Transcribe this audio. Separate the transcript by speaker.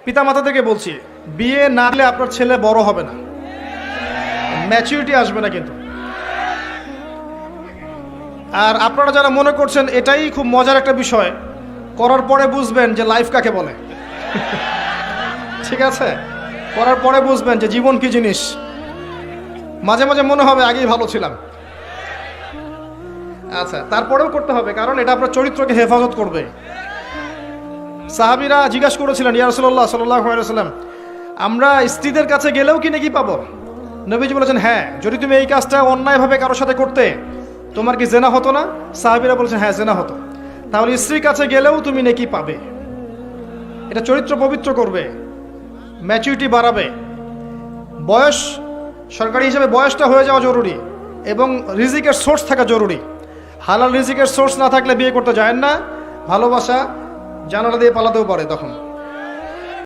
Speaker 1: পিতামাতা থেকে বলছি, বিয়ে না হলে আপনার ছেলে বড় হবে না, ম্যাচুরিটি আসবে না কিন্তু। আর আপনারা যারা মনে করছেন এটাই খুব মজার একটা বিষয়, করার পরে বুঝবেন যে লাইফ কাকে বলে। ঠিক আছে, করার পরে বুঝবেন যে জীবন কি জিনিস। মাঝে মাঝে মনে হবে আগেই ভালো ছিলাম। আচ্ছা, তারপরেও করতে হবে, কারণ এটা আপনার চরিত্রকে হেফাজত করবে। সাহাবীরা জিজ্ঞাসা করেছিলেন, ইয়া রাসূলুল্লাহ সাল্লাল্লাহু আলাইহি ওয়াসাল্লাম, আমরা স্ত্রীদের কাছে গেলেও কি নেকি পাবো? নবীজি বলেছেন, হ্যাঁ, যদি তুমি এই কাজটা অন্যায়ভাবে কারোর সাথে করতে, তোমার কি জেনা হতো না? সাহাবীরা বলেছেন, হ্যাঁ, জেনা হতো। তাহলে স্ত্রীর কাছে গেলেও তুমি নেকি পাবে। এটা চরিত্র পবিত্র করবে, ম্যাচুরিটি বাড়াবে। বয়স, সরকারি হিসেবে বয়সটা হয়ে যাওয়া জরুরি, এবং রিজিকের সোর্স থাকা জরুরি। হালাল রিজিকের সোর্স না থাকলে বিয়ে করতে যায় না। ভালোবাসা জানালা দিয়ে পালাতেও পারে তখন।